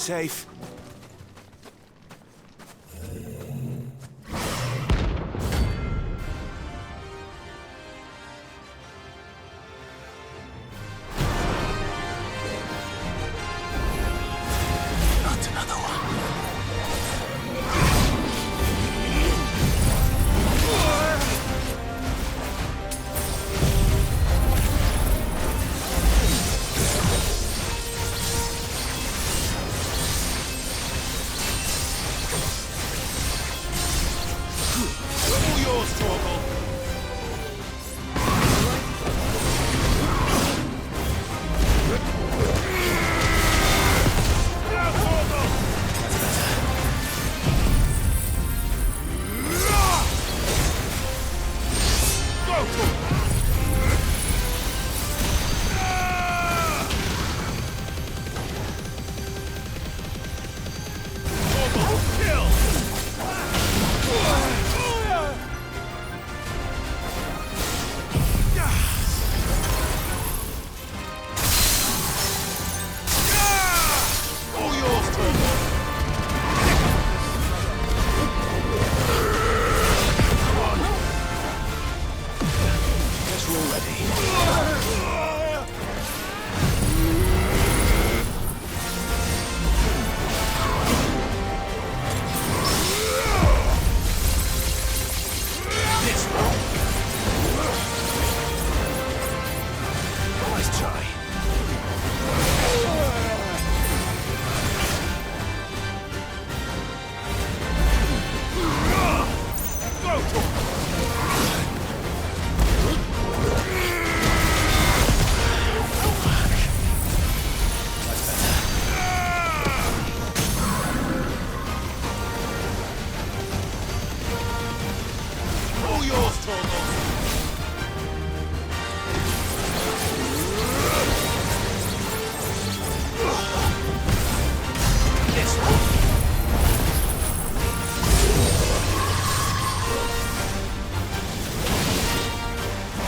safe. Not another one. All yours, Torgal. Now, Torgal! Go, Torgal! Torgal, kill! All yours, Torgal! Come on! Guess we're all ready. This one. Nice try. Go, Torgal! All yours, Torgal! This one.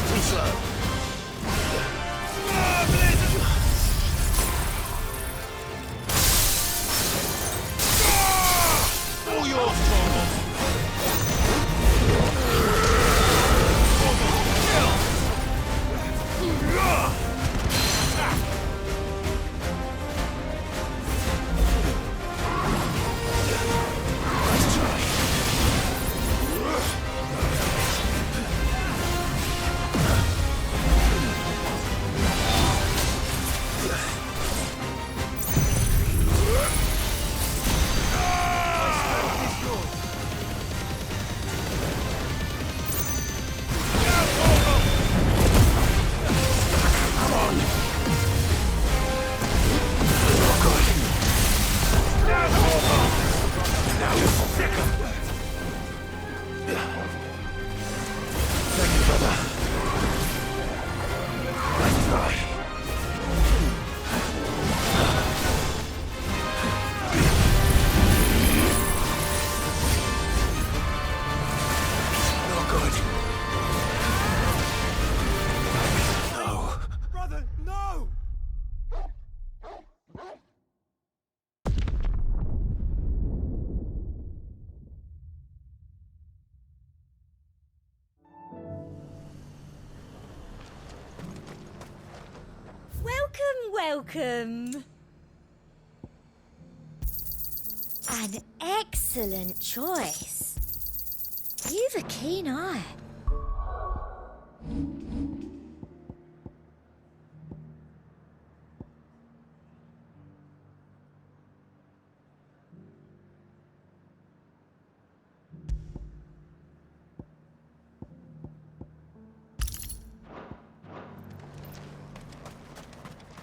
Too slow. All yours, Torgal! Nice try. Come on. Not good. Now you're sick. Thank you, brother. Nice try. Not good. No. Brother, no! Welcome. An excellent choice. You've a keen eye.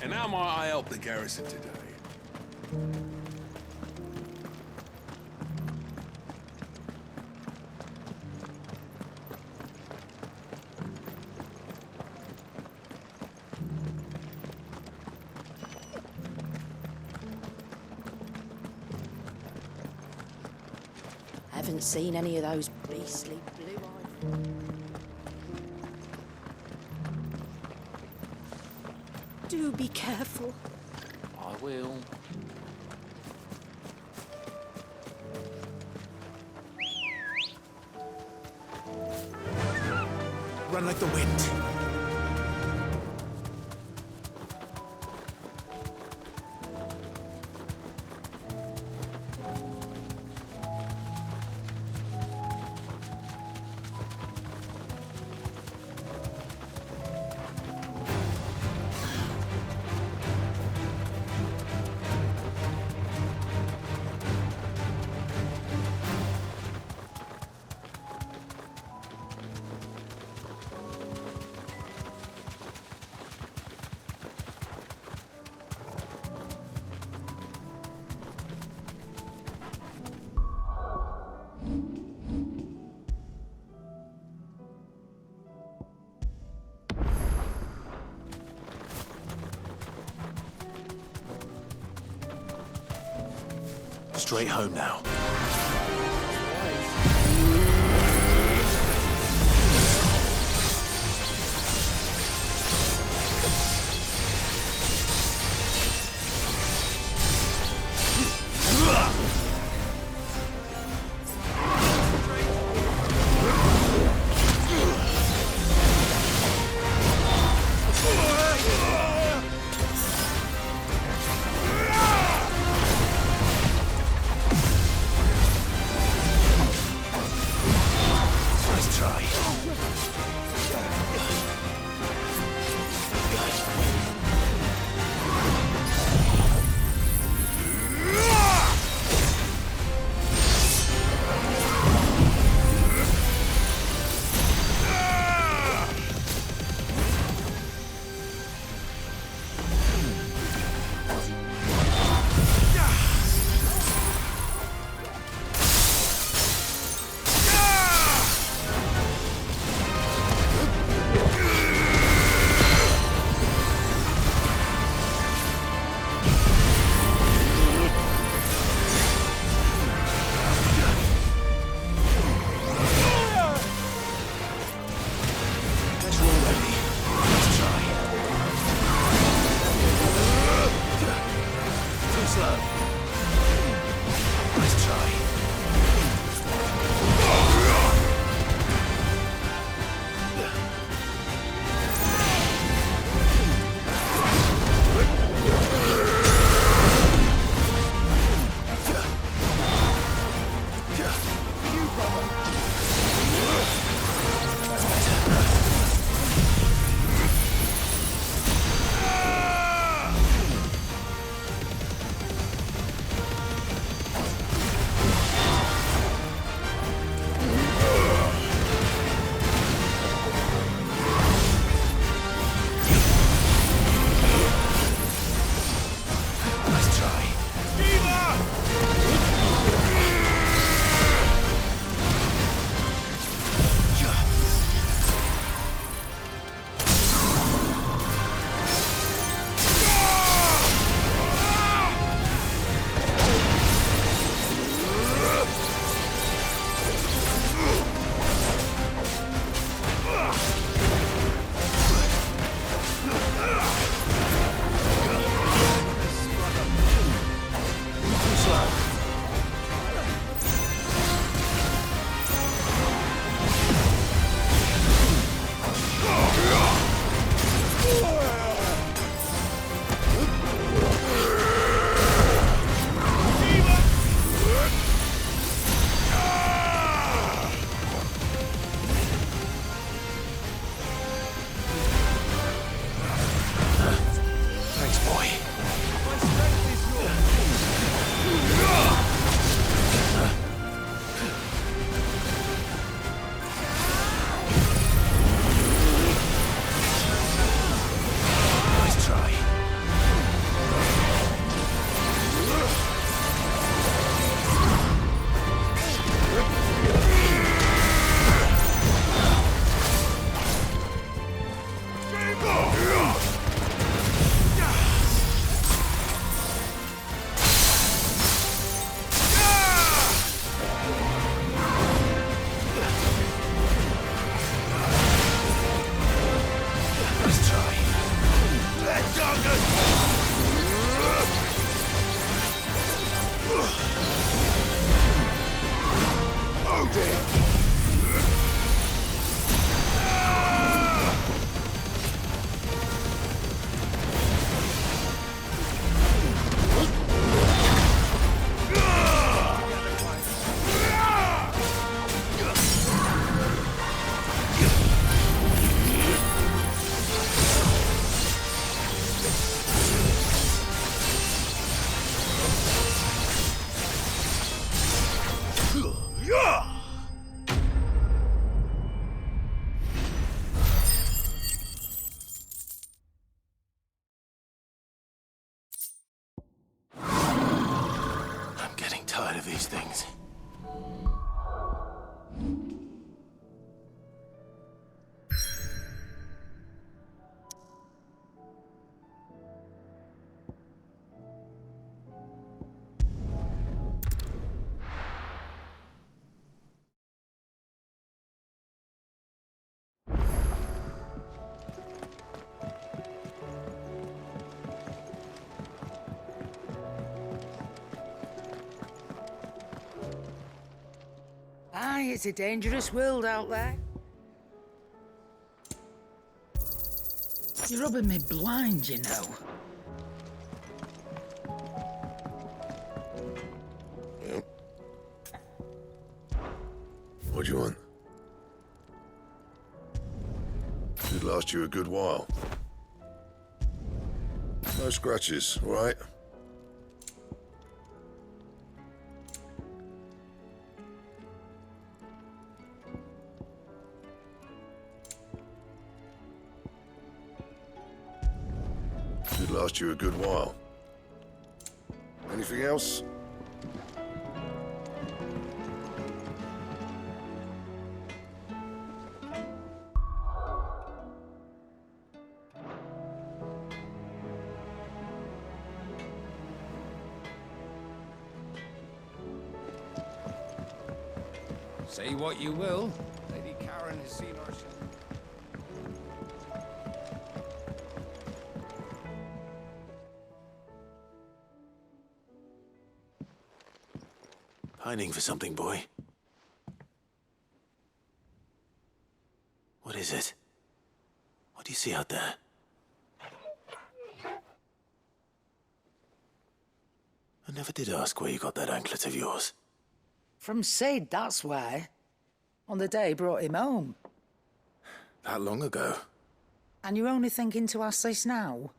And how might I help the garrison today? Haven't seen any of those beastly blue-eyed... Do be careful. I will. run like the wind. Straight home now. these things. Aye, it's a dangerous world out there. You're rubbing me blind, you know. What do you want? Should last you a good while. No scratches, all right? Should last you a good while. Anything else? Say what you will, Lady Karen has seen our... Pining for something, boy. What is it? What do you see out there? I never did ask where you got that anklet of yours. From Sid, that's why. On the day he brought him home. That long ago? And you're only thinking to ask this now?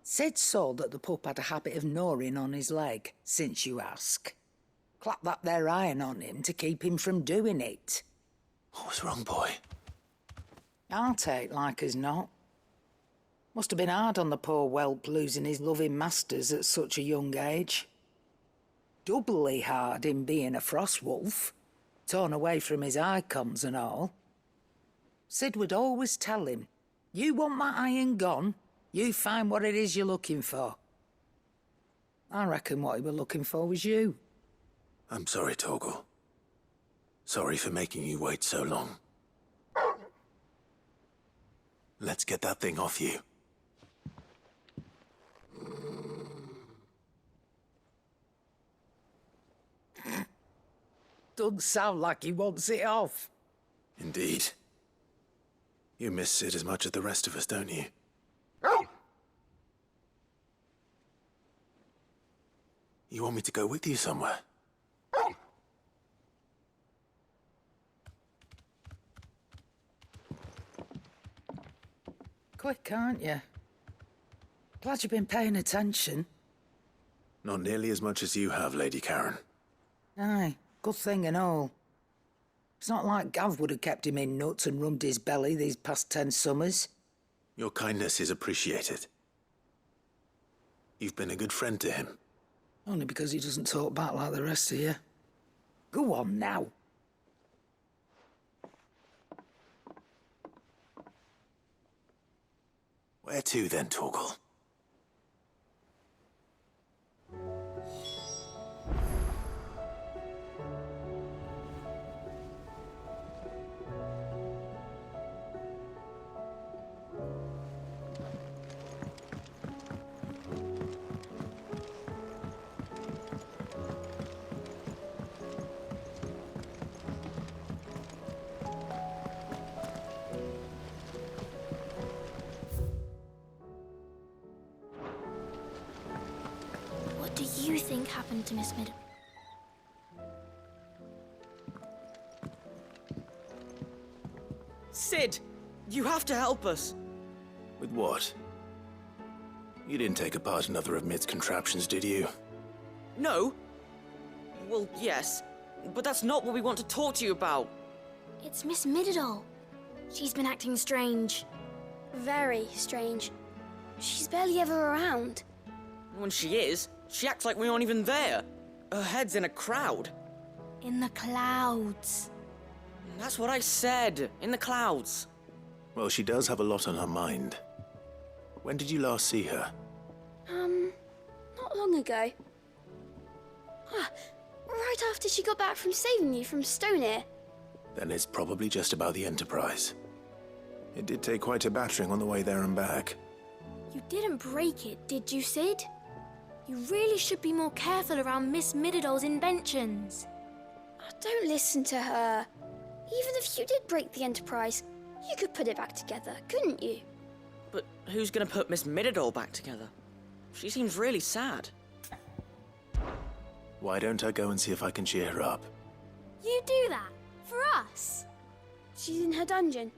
Sid saw that the pup had a habit of gnawing on his leg, since you ask. Clap that there iron on him to keep him from doing it. What was wrong, boy? I'll take like as not. Must have been hard on the poor whelp losing his loving masters at such a young age. Doubly hard in being a frost wolf, torn away from his icons and all. Sid would always tell him, you want that iron gone, you find what it is you're looking for. I reckon what he was looking for was you. I'm sorry, Torgal. Sorry for making you wait so long. Let's get that thing off you. Doesn't sound like he wants it off. Indeed. You miss Sid as much as the rest of us, don't you? You want me to go with you somewhere? Quick, aren't you? Glad you've been paying attention. Not nearly as much as you have, Lady Karen. Aye, good thing and all. It's not like Gav would have kept him in nuts and rubbed his belly these past 10 summers. Your kindness is appreciated. You've been a good friend to him. Only because he doesn't talk back like the rest of you. Go on now. Where to then, Torgal? What do you think happened to Miss Middle? Sid, you have to help us. With what? You didn't take apart another of Mid's contraptions, did you? No. Well, yes, but that's not what we want to talk to you about. It's Miss Middledal. She's been acting strange. Very strange. She's barely ever around. When she is, she acts like we aren't even there. her head's in a crowd. In the clouds. That's what I said. In the clouds. Well, she does have a lot on her mind. When did you last see her? Not long ago. Right after she got back from saving you from Stonehenge. Then it's probably just about the Enterprise. It did take quite a battering on the way there and back. You didn't break it, did you, Sid? You really should be more careful around Miss Mididol's inventions. Oh, don't listen to her. Even if you did break the Enterprise, you could put it back together, couldn't you? But who's gonna put Miss Mididol back together? She seems really sad. Why don't I go and see if I can cheer her up? You do that? For us? She's in her dungeon.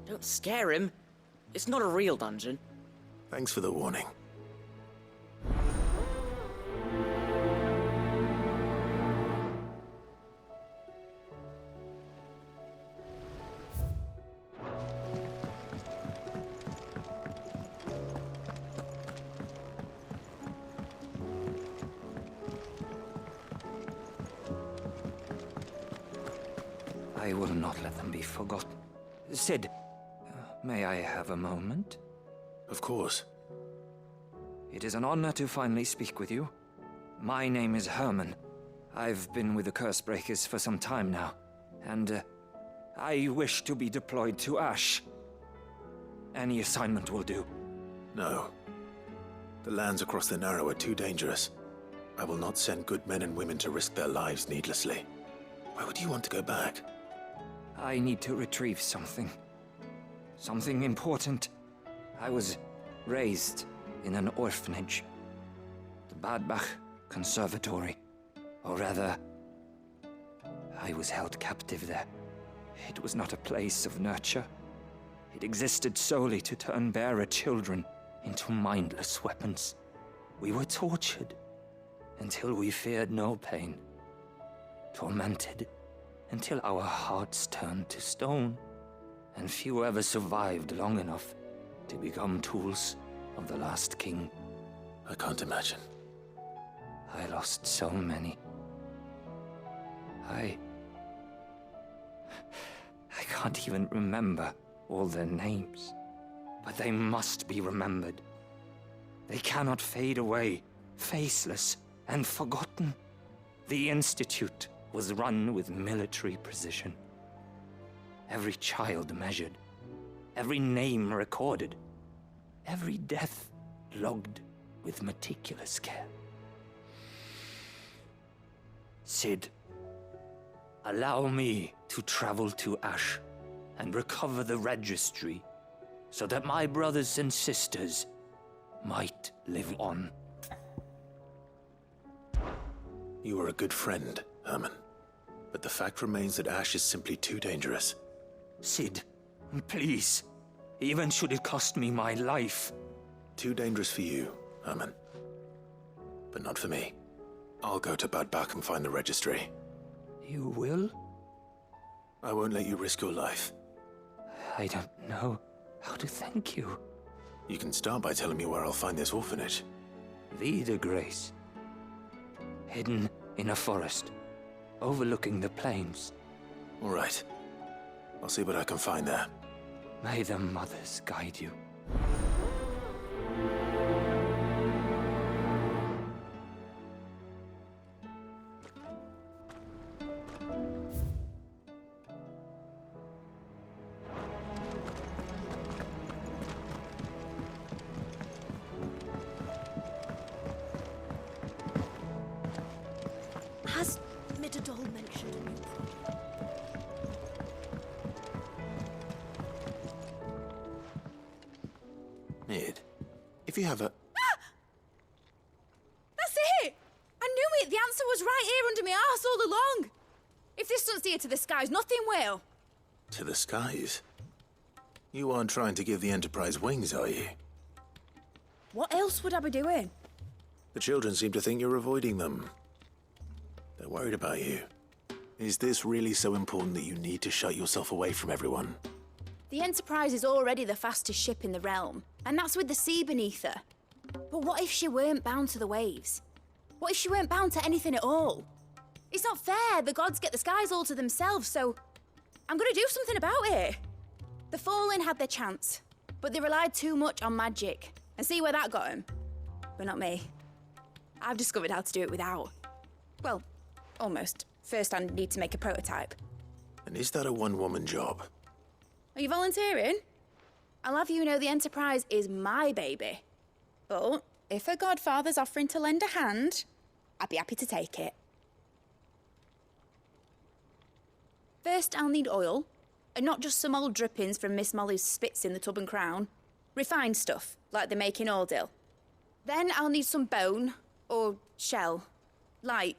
Don't scare him. It's not a real dungeon. Thanks for the warning. I will not let them be forgotten. Sid, may I have a moment? Of course. It is an honor to finally speak with you. My name is Herman. I've been with the Cursebreakers for some time now, and I wish to be deployed to Ash. Any assignment will do. No. The lands across the Narrow are too dangerous. I will not send good men and women to risk their lives needlessly. Why would you want to go back? I need to retrieve something. Something important. I was raised in an orphanage. The Badbach Conservatory. Or rather, I was held captive there. It was not a place of nurture. It existed solely to turn bearer children into mindless weapons. We were tortured until we feared no pain. Tormented until our hearts turned to stone, and few ever survived long enough to become tools of the last king. I can't imagine. I lost so many. I can't even remember all their names, but they must be remembered. They cannot fade away, faceless and forgotten. The Institute was run with military precision. Every child measured, every name recorded, every death logged with meticulous care. Sid, allow me to travel to Ash and recover the registry so that my brothers and sisters might live on. You were a good friend, Herman. But the fact remains that Ash is simply too dangerous. Sid, please. Even should it cost me my life. Too dangerous for you, Herman. But not for me. I'll go to Bad Bach and find the registry. You will? I won't let you risk your life. I don't know how to thank you. You can start by telling me where I'll find this orphanage. Vida Grace. Hidden in a forest, overlooking the plains. All right. I'll see what I can find there. May the mothers guide you. Has Mididol mentioned a new project? Mid, if you have a... That's it! I knew it! The answer was right here under my arse all along! If this doesn't steer to the skies, nothing will. To the skies? You aren't trying to give the Enterprise wings, are you? What else would I be doing? The children seem to think you're avoiding them. They're worried about you. Is this really so important that you need to shut yourself away from everyone? The Enterprise is already the fastest ship in the realm, and that's with the sea beneath her. But what if she weren't bound to the waves? What if she weren't bound to anything at all? It's not fair. The gods get the skies all to themselves, so I'm gonna do something about it. The Fallen had their chance, but they relied too much on magic. And see where that got them? But not me. I've discovered how to do it without. Well, almost. First, I need to make a prototype. And is that a one-woman job? Are you volunteering? I'll have you know the Enterprise is my baby. But if her godfather's offering to lend a hand, I'd be happy to take it. First, I'll need oil, and not just some old drippings from Miss Molly's spits in the Tub and Crown. Refined stuff, like they make in Ordil. Then I'll need some bone, or shell. Light,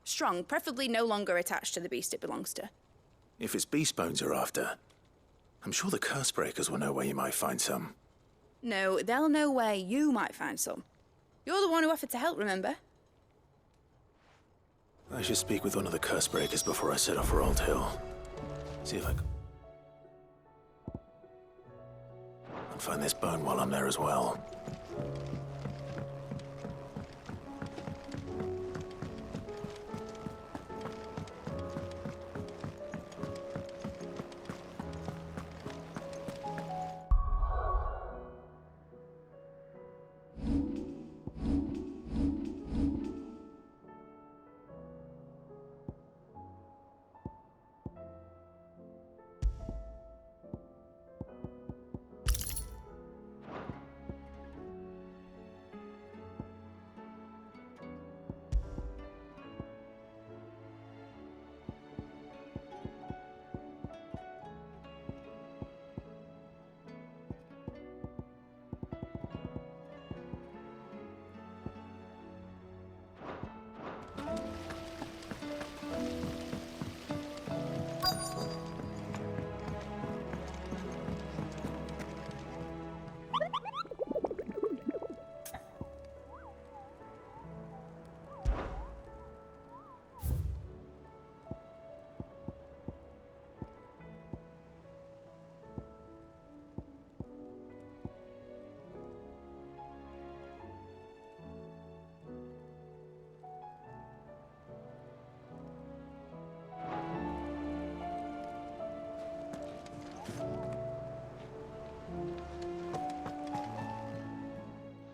strong, preferably no longer attached to the beast it belongs to. If it's beast bones you're after, I'm sure the Cursebreakers will know where you might find some. No, they'll know where you might find some. You're the one who offered to help, remember? I should speak with one of the Cursebreakers before I set off for Old Hill. See if I can find this bone while I'm there as well.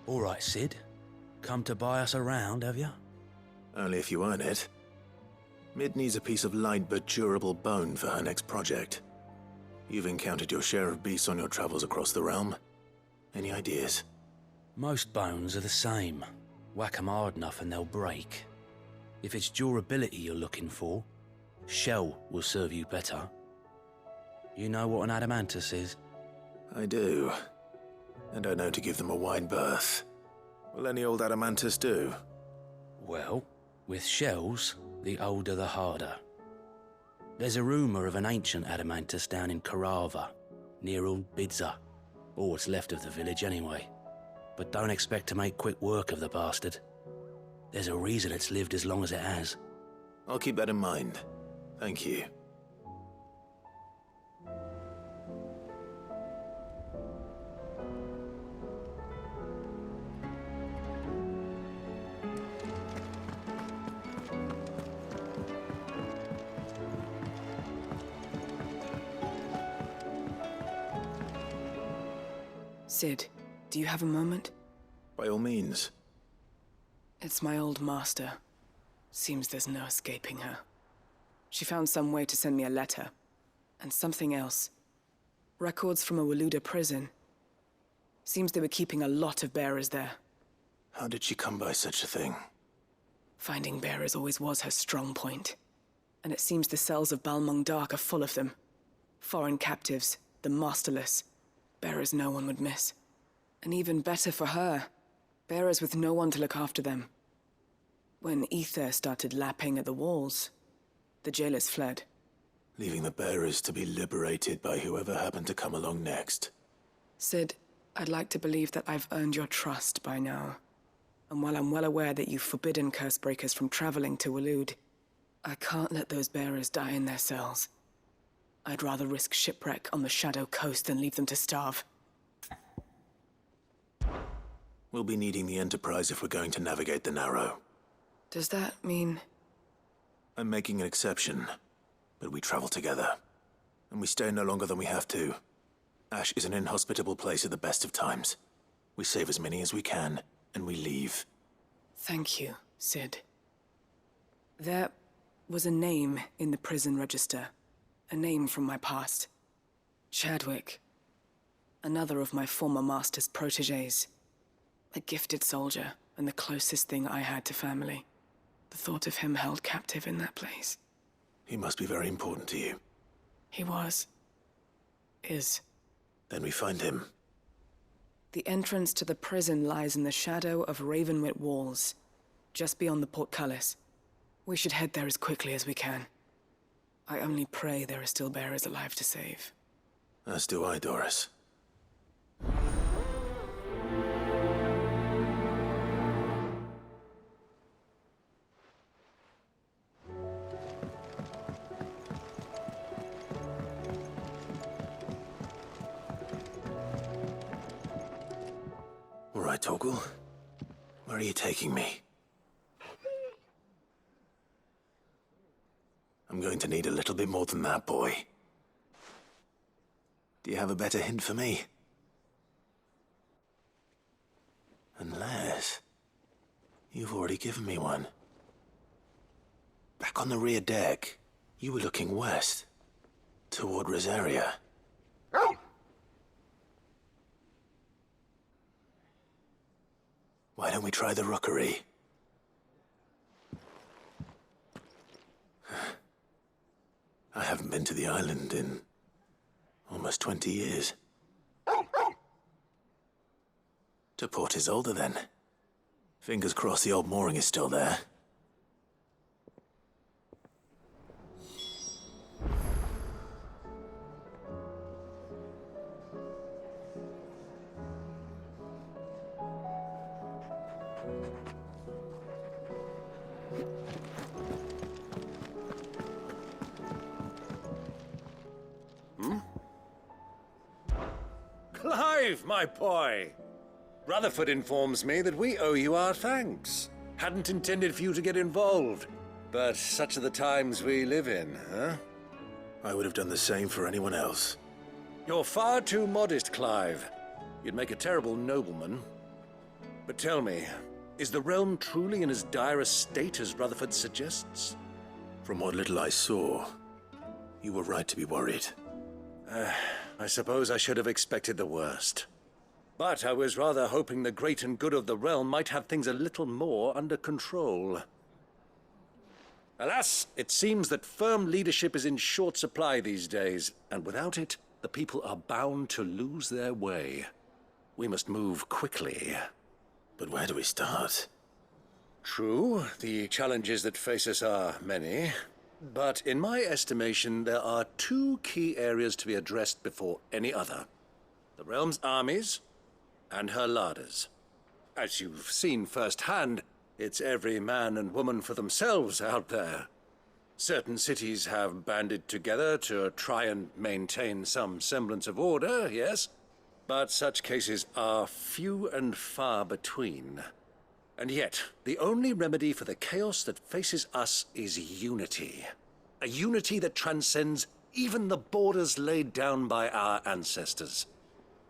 All right, Sid. Come to buy us around, have you? Only if you earn it. Mid needs a piece of light but durable bone for her next project. You've encountered your share of beasts on your travels across the realm. Any ideas? Most bones are the same. Whack 'em hard enough and they'll break. If it's durability you're looking for, shell will serve you better. You know what an adamantus is? I do. And I know to give them a wide berth. Will any old adamantus do? Well, with shells, the older the harder. There's a rumour of an ancient adamantus down in Karava, near Old Bidza, or what's left of the village anyway. But don't expect to make quick work of the bastard. There's a reason it's lived as long as it has. I'll keep that in mind. Thank you. Sid, do you have a moment? By all means. It's my old master. Seems there's no escaping her. She found some way to send me a letter. And something else. Records from a Waluda prison. Seems they were keeping a lot of bearers there. How did she come by such a thing? Finding bearers always was her strong point. And it seems the cells of Balmung Dark are full of them. Foreign captives, the masterless. Bearers no one would miss. And even better for her, bearers with no one to look after them. When ether started lapping at the walls, the jailers fled. Leaving the bearers to be liberated by whoever happened to come along next. Sid, I'd like to believe that I've earned your trust by now. And while I'm well aware that you've forbidden Cursebreakers from traveling to Waloed, I can't let those bearers die in their cells. I'd rather risk shipwreck on the Shadow Coast than leave them to starve. We'll be needing the Enterprise if we're going to navigate the Narrow. Does that mean... I'm making an exception, but we travel together. And we stay no longer than we have to. Ash is an inhospitable place at the best of times. We save as many as we can, and we leave. Thank you, Sid. There was a name in the prison register. A name from my past. Chadwick. Another of my former master's protégés. A gifted soldier, and the closest thing I had to family. The thought of him held captive in that place. He must be very important to you. He was. Is. Then we find him. The entrance to the prison lies in the shadow of Ravenwit Walls, just beyond the portcullis. We should head there as quickly as we can. I only pray there are still bearers alive to save. As do I, Doris. All right, Torgal. Where are you taking me? I'm going to need a little bit more than that, boy. Do you have a better hint for me? Unless... you've already given me one. Back on the rear deck, you were looking west. Toward Rosaria. Why don't we try the rookery? I haven't been to the island in almost 20 years. To Port Isolde, then. Fingers crossed the old mooring is still there. Clive, my boy! Rutherford informs me that we owe you our thanks. Hadn't intended for you to get involved, but such are the times we live in, huh? I would have done the same for anyone else. You're far too modest, Clive. You'd make a terrible nobleman. But tell me, is the realm truly in as dire a state as Rutherford suggests? From what little I saw, you were right to be worried. I suppose I should have expected the worst. But I was rather hoping the great and good of the realm might have things a little more under control. Alas, it seems that firm leadership is in short supply these days, and without it, the people are bound to lose their way. We must move quickly. But where do we start? True, the challenges that face us are many. But in my estimation, there are two key areas to be addressed before any other. The realm's armies and her larders. As you've seen firsthand, it's every man and woman for themselves out there. Certain cities have banded together to try and maintain some semblance of order, yes, but such cases are few and far between. And yet, the only remedy for the chaos that faces us is unity. A unity that transcends even the borders laid down by our ancestors.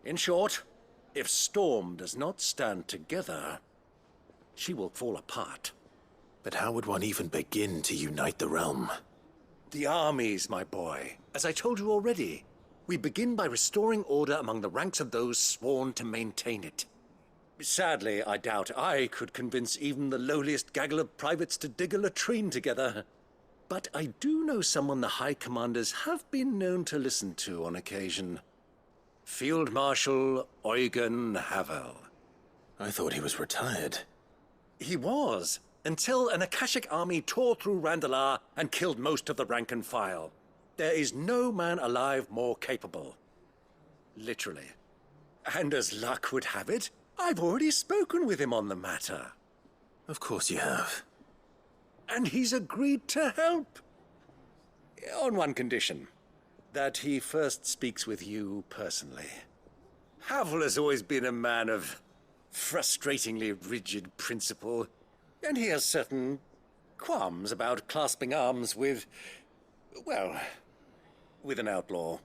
In short, if Storm does not stand together, she will fall apart. But how would one even begin to unite the realm? The armies, my boy. As I told you already, we begin by restoring order among the ranks of those sworn to maintain it. Sadly, I doubt I could convince even the lowliest gaggle of privates to dig a latrine together. But I do know someone the High Commanders have been known to listen to on occasion. Field Marshal Eugen Havel. I thought he was retired. He was, until an Akashic army tore through Randalar and killed most of the rank and file. There is no man alive more capable. Literally. And as luck would have it, I've already spoken with him on the matter. Of course you have. And he's agreed to help. On one condition. That he first speaks with you personally. Havel has always been a man of frustratingly rigid principle, and he has certain qualms about clasping arms with, well, with an outlaw.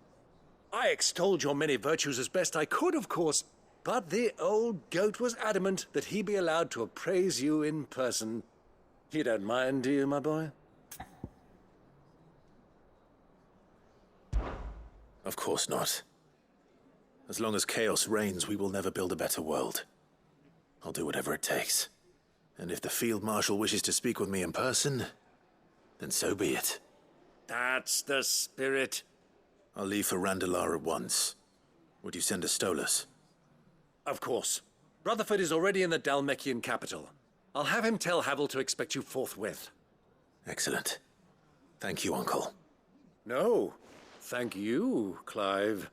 I extolled your many virtues as best I could, of course, but the old goat was adamant that he be allowed to appraise you in person. You don't mind, do you, my boy? Of course not. As long as chaos reigns, we will never build a better world. I'll do whatever it takes. And if the Field Marshal wishes to speak with me in person, then so be it. That's the spirit. I'll leave for Randalar at once. Would you send a Stolas? Of course. Rutherford is already in the Dalmekian capital. I'll have him tell Havel to expect you forthwith. Excellent. Thank you, Uncle. No, thank you, Clive.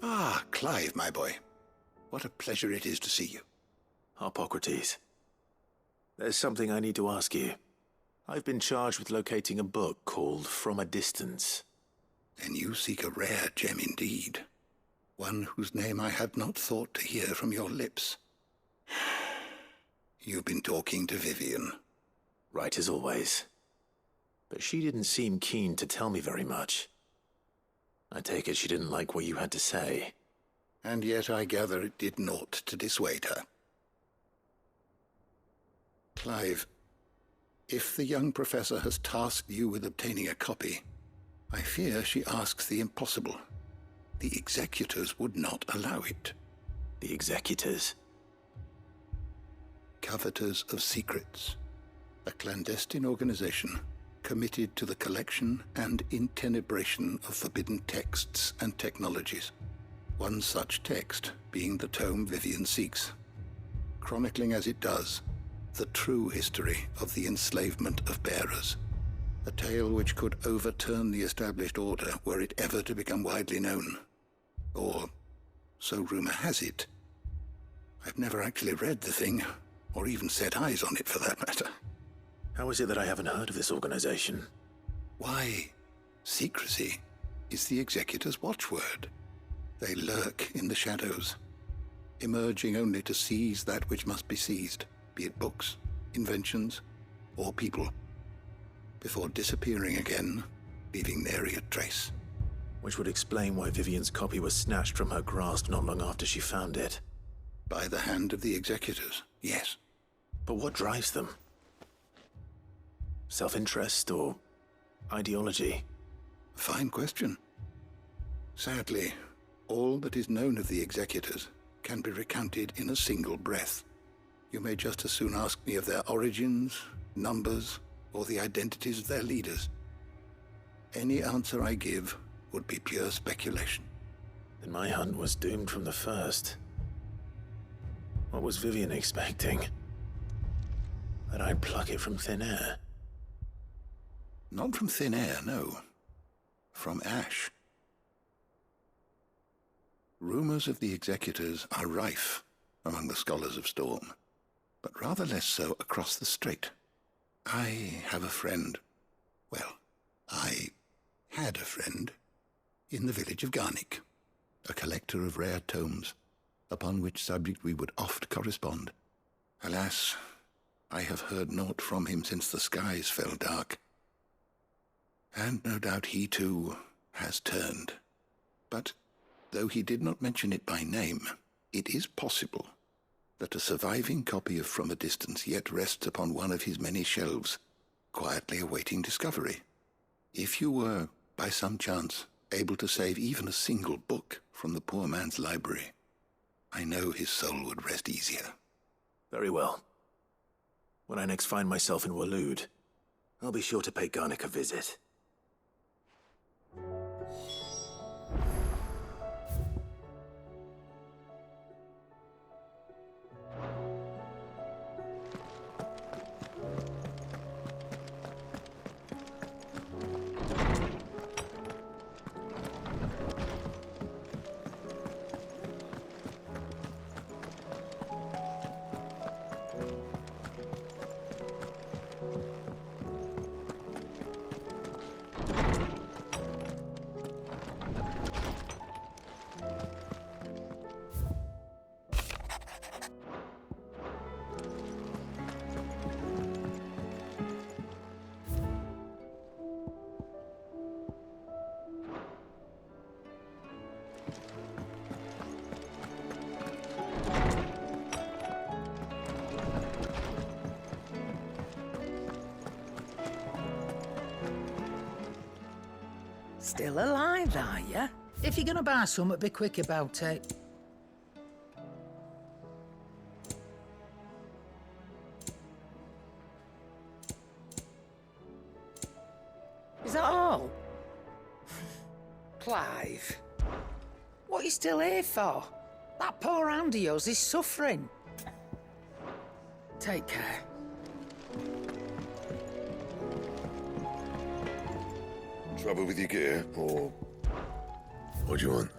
Ah, Clive, my boy. What a pleasure it is to see you. Harpocrates. There's something I need to ask you. I've been charged with locating a book called From a Distance. Then you seek a rare gem indeed. One whose name I had not thought to hear from your lips. You've been talking to Vivian. Right as always. But she didn't seem keen to tell me very much. I take it she didn't like what you had to say. And yet I gather it did naught to dissuade her. Clive, if the young professor has tasked you with obtaining a copy, I fear she asks the impossible. The executors would not allow it. The executors? Coveters of Secrets. A clandestine organization committed to the collection and intenebration of forbidden texts and technologies. One such text being the tome Vivian seeks, chronicling as it does the true history of the enslavement of bearers. A tale which could overturn the established order were it ever to become widely known. Or, so rumor has it. I've never actually read the thing, or even set eyes on it for that matter. How is it that I haven't heard of this organization? Why, secrecy is the executor's watchword. They lurk in the shadows, emerging only to seize that which must be seized, be it books, inventions, or people, before disappearing again, leaving nary a trace. Which would explain why Vivian's copy was snatched from her grasp not long after she found it. By the hand of the executors, yes. But what drives them? Self-interest or ideology? Fine question. Sadly, all that is known of the executors can be recounted in a single breath. You may just as soon ask me of their origins, numbers, or the identities of their leaders. Any answer I give would be pure speculation. Then my hunt was doomed from the first. What was Vivian expecting? That I'd pluck it from thin air? Not from thin air, no. From ash. Rumors of the executors are rife among the scholars of Storm, but rather less so across the strait. I have a friend. Well, I had a friend in the village of Garnik, a collector of rare tomes, upon which subject we would oft correspond. Alas, I have heard naught from him since the skies fell dark. And no doubt he, too, has turned. But, though he did not mention it by name, it is possible that a surviving copy of From a Distance yet rests upon one of his many shelves, quietly awaiting discovery. If you were, by some chance, able to save even a single book from the poor man's library, I know his soul would rest easier. Very well. When I next find myself in Waloed, I'll be sure to pay Garnik a visit. Still alive, are you? If you're gonna buy some, be quick about it. Is that all? Clive, what are you still here for? That poor hand of yours is suffering. Take care. Trouble with your gear, or what do you want?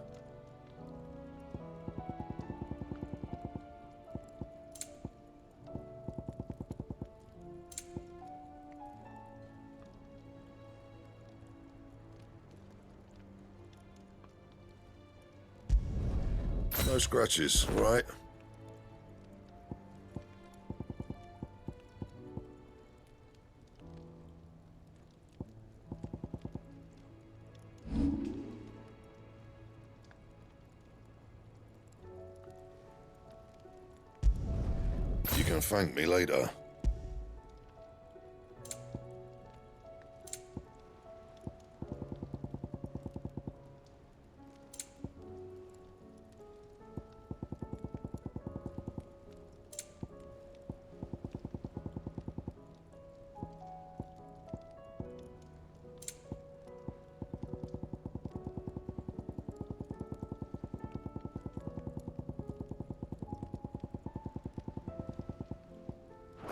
No scratches, all right? You can thank me later.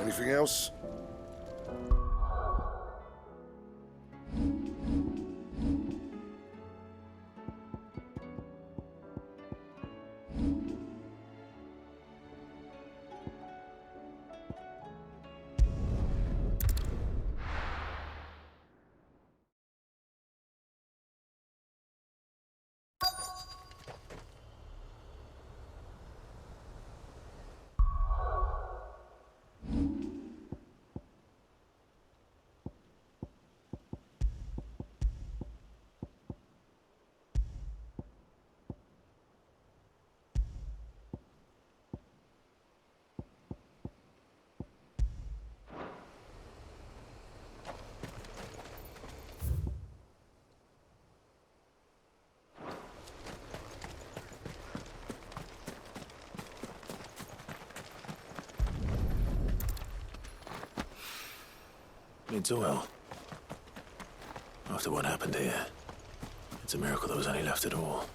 Anything else? It's oil. After what happened here, it's a miracle there was any left at all.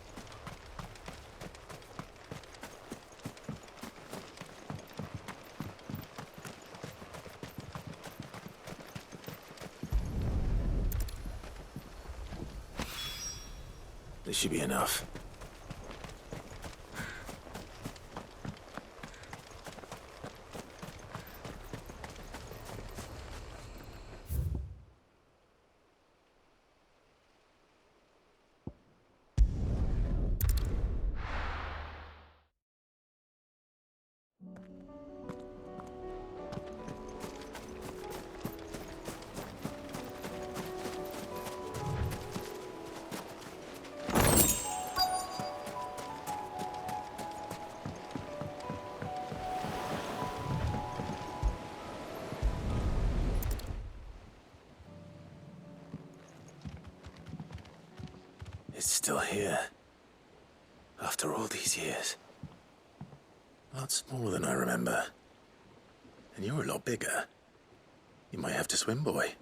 This should be enough. It's still here. After all these years. A lot smaller than I remember. And you're a lot bigger. You might have to swim, boy.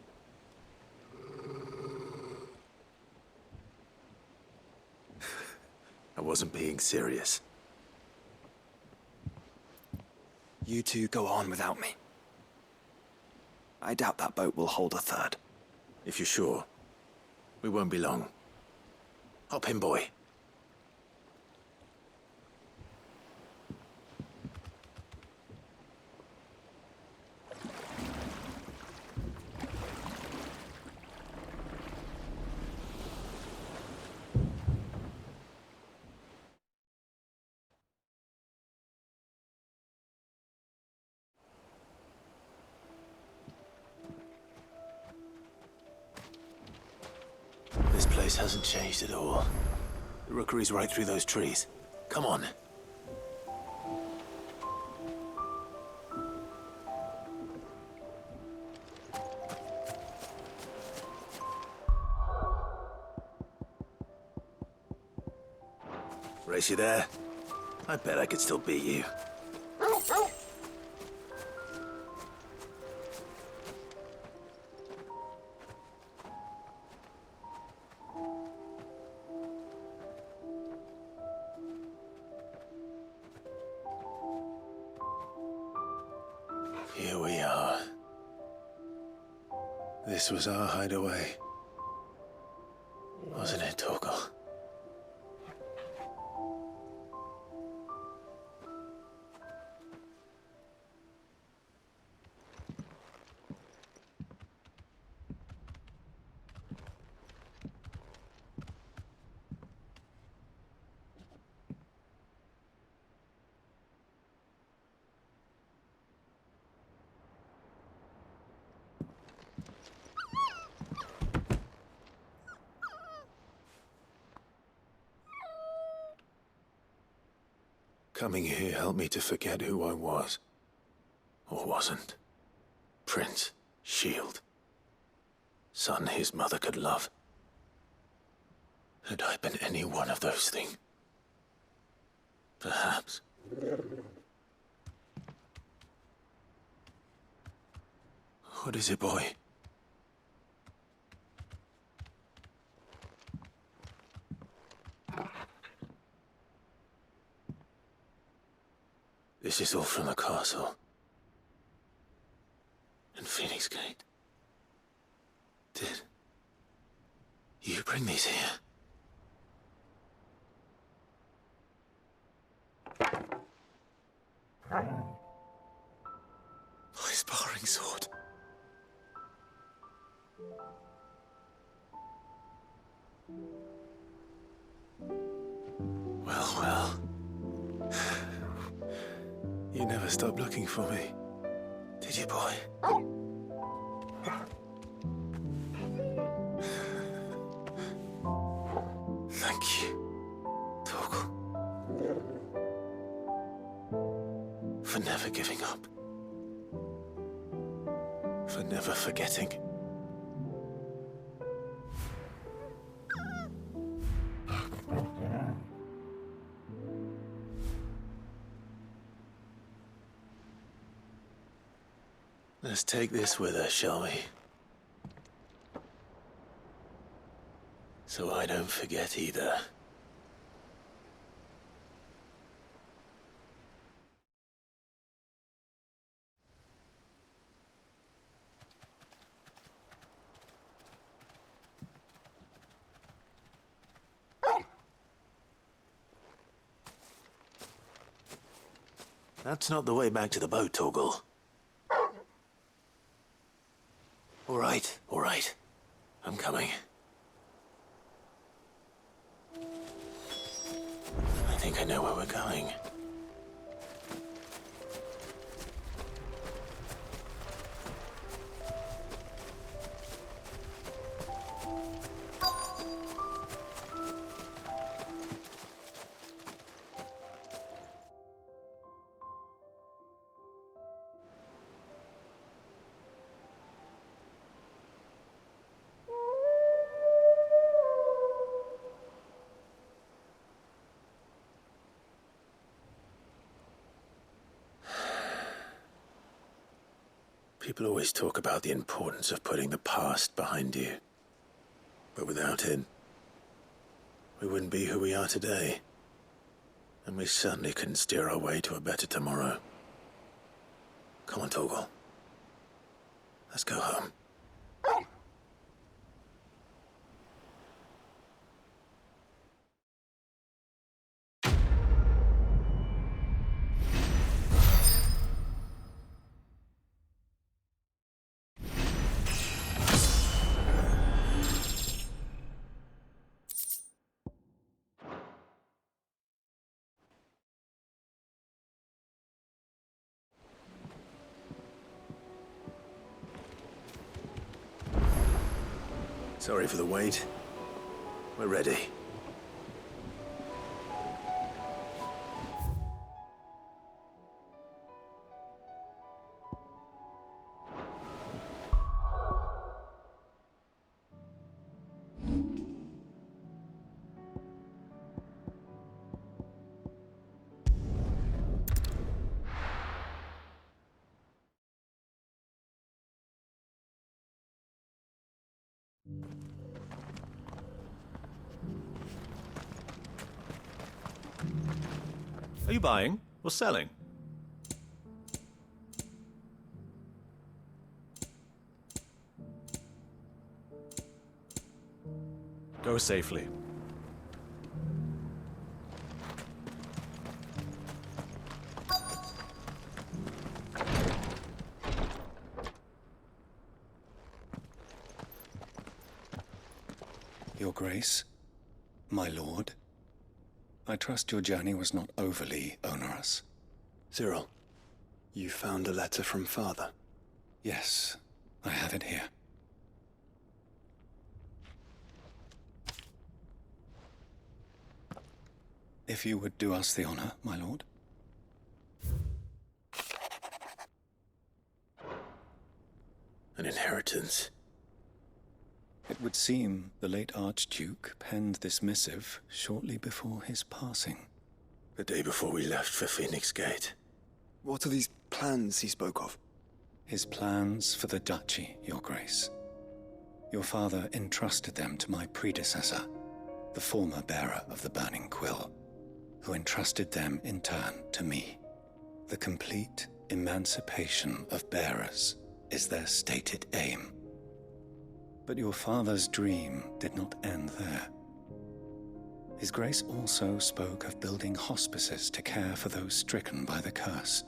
I wasn't being serious. You two go on without me. I doubt that boat will hold a third. If you're sure, we won't be long. Hop in, boy. This place hasn't changed at all. The rookery's right through those trees. Come on. Brace you there. I bet I could still beat you. Here we are. This was our hideaway. Wasn't it, Torgal? Coming here helped me to forget who I was. Or wasn't. Prince, Shield. Son his mother could love. Had I been any one of those things? Perhaps. What is it, boy? This is all from the castle. And Phoenix Gate. Did you bring these here? My sparring sword. Well, well. You never stopped looking for me, did you, boy? Thank you, Torgal. For never giving up. For never forgetting. Let's take this with us, shall we? So I don't forget either. That's not the way back to the boat, Torgal. All right. I'm coming. I think I know where we're going. People always talk about the importance of putting the past behind you. But without it, we wouldn't be who we are today. And we certainly couldn't steer our way to a better tomorrow. Come on, Torgal. Let's go home. Sorry for the wait. We're ready. Are you buying or selling? Go safely. Your Grace, my lord, I trust your journey was not overly onerous. Cyril, you found a letter from Father? Yes, I have it here. If you would do us the honor, my lord. An inheritance. It would seem the late Archduke penned this missive shortly before his passing. The day before we left for Phoenix Gate. What are these plans he spoke of? His plans for the duchy, Your Grace. Your father entrusted them to my predecessor, the former bearer of the Burning Quill, who entrusted them in turn to me. The complete emancipation of bearers is their stated aim. But your father's dream did not end there. His Grace also spoke of building hospices to care for those stricken by the curse,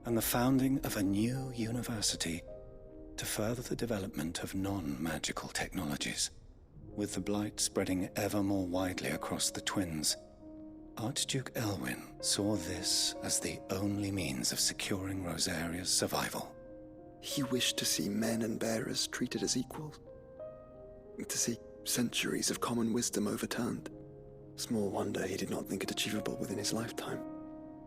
and the founding of a new university to further the development of non-magical technologies. With the blight spreading ever more widely across the Twins, Archduke Elwyn saw this as the only means of securing Rosaria's survival. He wished to see men and bearers treated as equals. To see centuries of common wisdom overturned. Small wonder he did not think it achievable within his lifetime.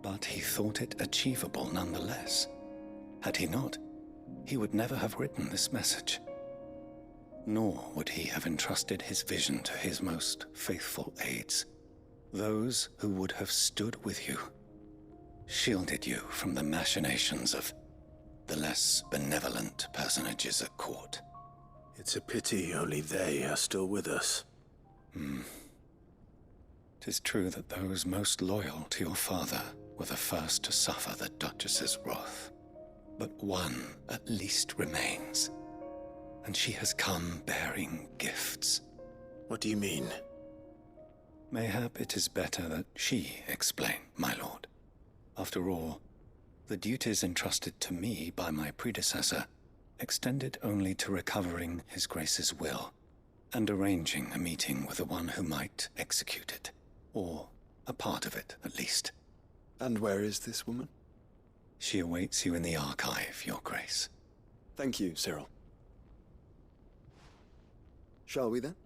But he thought it achievable nonetheless. Had he not, he would never have written this message. Nor would he have entrusted his vision to his most faithful aides, those who would have stood with you, shielded you from the machinations of the less benevolent personages at court. It's a pity only they are still with us. 'Tis true that those most loyal to your father were the first to suffer the Duchess's wrath. But one at least remains, and she has come bearing gifts. What do you mean? Mayhap it is better that she explain, my lord. After all, the duties entrusted to me by my predecessor extended only to recovering His Grace's will and arranging a meeting with the one who might execute it, or a part of it at least. And where is this woman? She awaits you in the archive, Your Grace. Thank you, Cyril. Shall we then?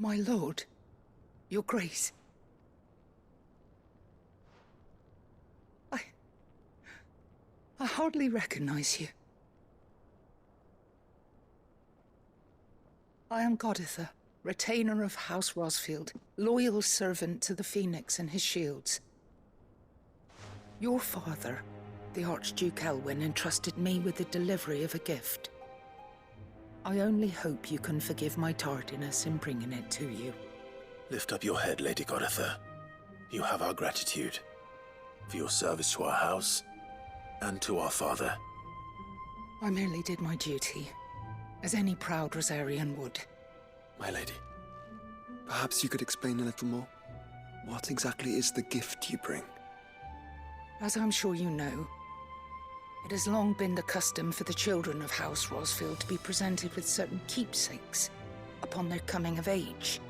My lord, your grace. I hardly recognize you. I am Goditha, retainer of House Rosfield, loyal servant to the Phoenix and his shields. Your father, the Archduke Elwyn, entrusted me with the delivery of a gift. I only hope you can forgive my tardiness in bringing it to you. Lift up your head, Lady Goditha. You have our gratitude for your service to our house and to our father. I merely did my duty, as any proud Rosarian would. My lady, Perhaps you could explain a little more. What exactly is the gift you bring? As I'm sure you know, it has long been the custom for the children of House Rosfield to be presented with certain keepsakes upon their coming of age.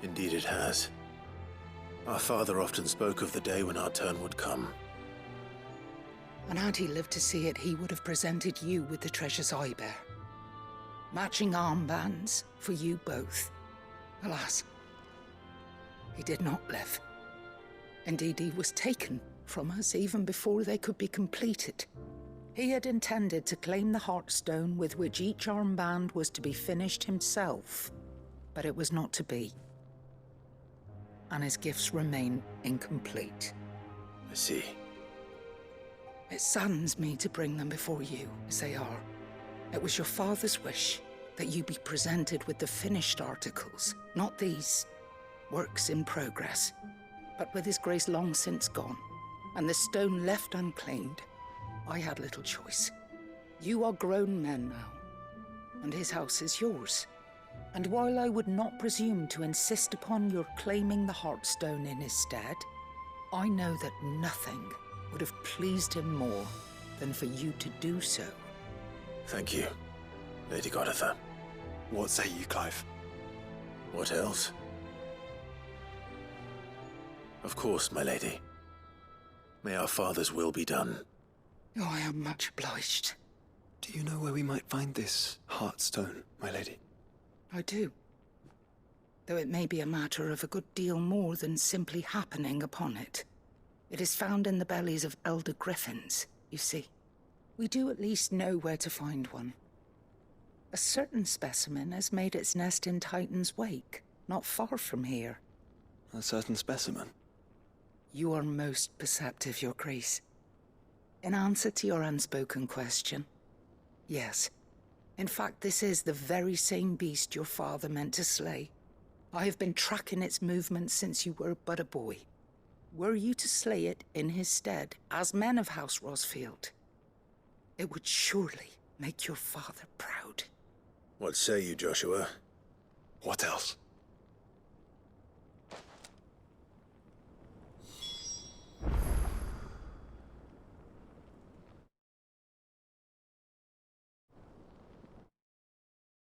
Indeed it has. Our father often spoke of the day when our turn would come. And had he lived to see it, he would have presented you with the treasures I bear. Matching armbands for you both. Alas, he did not live. Indeed, he was taken from us even before they could be completed. He had intended to claim the Heartstone with which each armband was to be finished himself, but it was not to be. And his gifts remain incomplete. I see. It saddens me to bring them before you, as they are. It was your father's wish that you be presented with the finished articles, not these works in progress. But with his grace long since gone, and the stone left unclaimed, I had little choice. You are grown men now, and his house is yours. And while I would not presume to insist upon your claiming the Heartstone in his stead, I know that nothing would have pleased him more than for you to do so. Thank you, Lady Goditha. What say you, Clive? What else? Of course, my lady. May our father's will be done. Oh, I am much obliged. Do you know where we might find this Heartstone, my lady? I do. Though it may be a matter of a good deal more than simply happening upon it. It is found in the bellies of elder griffins, you see. We do at least know where to find one. A certain specimen has made its nest in Titan's Wake, not far from here. A certain specimen? You are most perceptive, Your Grace. In answer to your unspoken question, yes. In fact, this is the very same beast your father meant to slay. I have been tracking its movements since you were but a boy. Were you to slay it in his stead, as men of House Rosfield, it would surely make your father proud. What say you, Joshua? What else?